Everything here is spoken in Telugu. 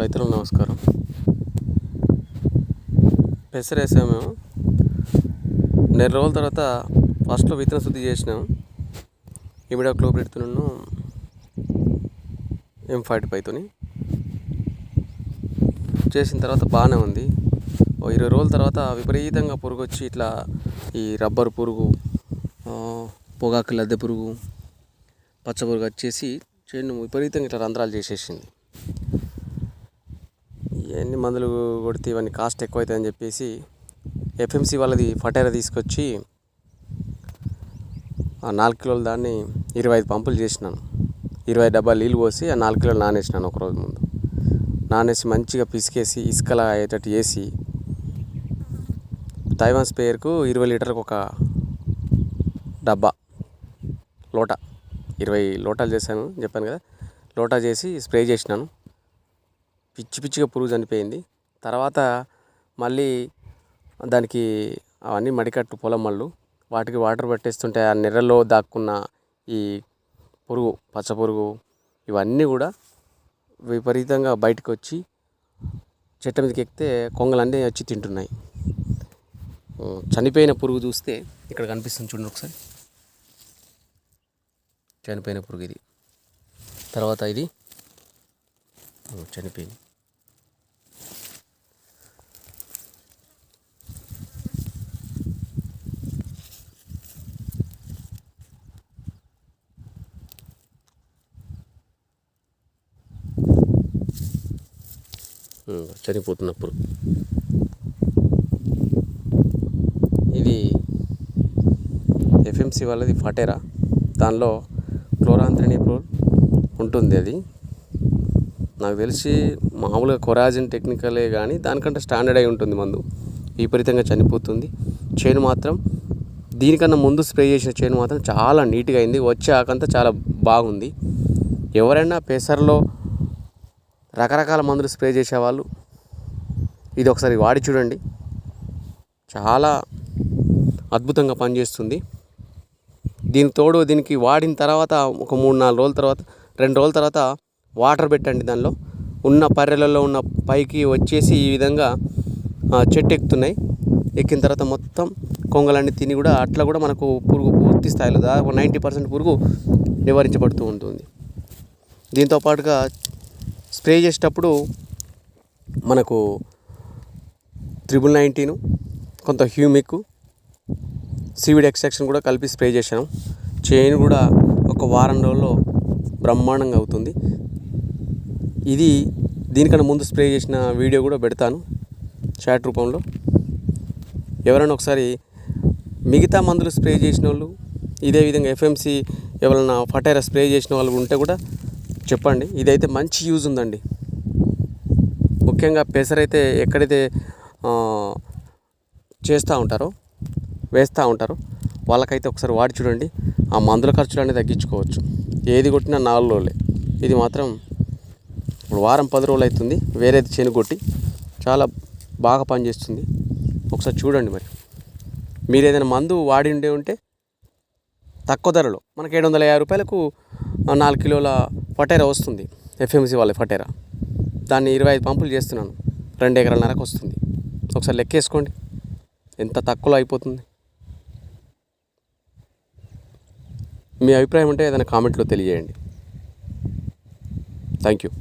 రైతులకు నమస్కారం. పెసర వేసాము మేము. నెల రోజుల తర్వాత ఫస్ట్లో విత్తన శుద్ధి చేసినాం. ఇమిడాక్లోప్రిడ్తోను M45తోని చేసిన తర్వాత బాగానే ఉంది. 20 రోజుల తర్వాత విపరీతంగా పురుగు వచ్చి ఇట్లా ఈ రబ్బరు పురుగు, పొగాకు లద్దె పురుగు, పచ్చ పురుగు వచ్చేసి చేను విపరీతంగా ఇట్లా రంధ్రాలు చేసేసింది. ఎన్ని మందులు కొడితే ఇవన్నీ కాస్ట్ ఎక్కువ అవుతాయని చెప్పేసి FMC వాళ్ళది ఫటైరా తీసుకొచ్చి 4 కిలోలు దాన్ని 25 పంపులు చేసినాను. 20 డబ్బాలు నీళ్ళు పోసి 4 కిలోలు నానేసినాను. ఒకరోజు ముందు నానేసి మంచిగా పిసికేసి ఇసుకలా అయ్యేటట్టు చేసి తైవాన్ స్ప్రేయర్కు 20 లీటర్లకు ఒక డబ్బా లోటా 20 లోటాలు చేశాను చెప్పాను కదా. లోటా చేసి స్ప్రే చేసినాను. పిచ్చిగా పురుగు చనిపోయింది. తర్వాత మళ్ళీ దానికి అవన్నీ మడికట్టు పొలం మళ్ళు వాటికి వాటర్ పెట్టేస్తుంటే ఆ నెర్రలో దాక్కున్న ఈ పురుగు, పచ్చ పురుగు ఇవన్నీ కూడా విపరీతంగా బయటకు వచ్చి చెట్ల మీదకి ఎక్కితే కొంగలన్నీ వచ్చి తింటున్నాయి. చనిపోయిన పురుగు చూస్తే ఇక్కడ కనిపిస్తుంది చూడండి ఒకసారి. చనిపోయిన పురుగు ఇది. తర్వాత ఇది చనిపోయింది. చనిపోతున్న పురుగు ఇది FMC వాళ్ళది ఫటైరా. దానిలో క్లోరాంత్రినిప్రోల్ ఉంటుంది. అది నాకు తెలిసి మామూలుగా కొరాజిన్ టెక్నికలే కానీ దానికంటే స్టాండర్డ్ అయి ఉంటుంది మందు. విపరీతంగా చనిపోతుంది. చేను మాత్రం దీనికన్నా ముందు స్ప్రే చేసిన చేను మాత్రం చాలా నీట్గా అయింది. వచ్చే ఆకంతా చాలా బాగుంది. ఎవరైనా పెసర్లో రకరకాల మందులు స్ప్రే చేసేవాళ్ళు ఇది ఒకసారి వాడి చూడండి. చాలా అద్భుతంగా పనిచేస్తుంది. దీనికి వాడిన తర్వాత ఒక 3-4 రోజుల తర్వాత 2 రోజుల తర్వాత వాటర్ పెట్టండి. దానిలో ఉన్న పర్రెలలో ఉన్న పైకి వచ్చేసి ఈ విధంగా చెట్టు ఎక్కుతున్నాయి. ఎక్కిన తర్వాత మొత్తం కొంగలన్నీ తిని కూడా అట్లా కూడా మనకు పురుగు పూర్తి స్థాయిలో దాదాపు 90% పురుగు నివారించబడుతూ ఉంటుంది. దీంతో పాటుగా స్ప్రే చేసేటప్పుడు మనకు 19 కొంత హ్యూమిక్, సీవిడ్ ఎక్స్ట్రాక్షన్ కూడా కలిపి స్ప్రే చేశాను. చేను కూడా ఒక వారం రోజుల్లో బ్రహ్మాండంగా అవుతుంది. దీనికన్నా ముందు స్ప్రే చేసిన వీడియో కూడా పెడతాను చాట్ రూపంలో. ఎవరైనా ఒకసారి మిగతా మందులు స్ప్రే చేసిన వాళ్ళు, ఇదే విధంగా FMC ఎవరైనా ఫటైరా స్ప్రే చేసిన వాళ్ళు ఉంటే కూడా చెప్పండి. ఇదైతే మంచి యూజ్ ఉందండి. ముఖ్యంగా పెసరైతే ఎక్కడైతే వేస్తూ ఉంటారో వాళ్ళకైతే ఒకసారి వాడి చూడండి. ఆ మందుల ఖర్చులు అనేది తగ్గించుకోవచ్చు. ఏది కొట్టినా 4 రోజులే. ఇది మాత్రం ఇప్పుడు వారం 10 రోజులు అవుతుంది వేరేది చేను కొట్టి. చాలా బాగా పనిచేస్తుంది. ఒకసారి చూడండి. మరి మీరు ఏదైనా మందు వాడి ఉంటే తక్కువ ధరలో మనకి 750 రూపాయలకు 4 కిలోల ఫటైరా వస్తుంది. FMC వాళ్ళ ఫటైరా. దాన్ని 25 పంపులు చేస్తున్నాను. 2 ఎకరాలన్నరకు వస్తుంది. ఒకసారి లెక్కేసుకోండి ఎంత తక్కువలో అయిపోతుంది. మీ అభిప్రాయం ఉంటే ఏదైనా కామెంట్లో తెలియజేయండి. Thank you.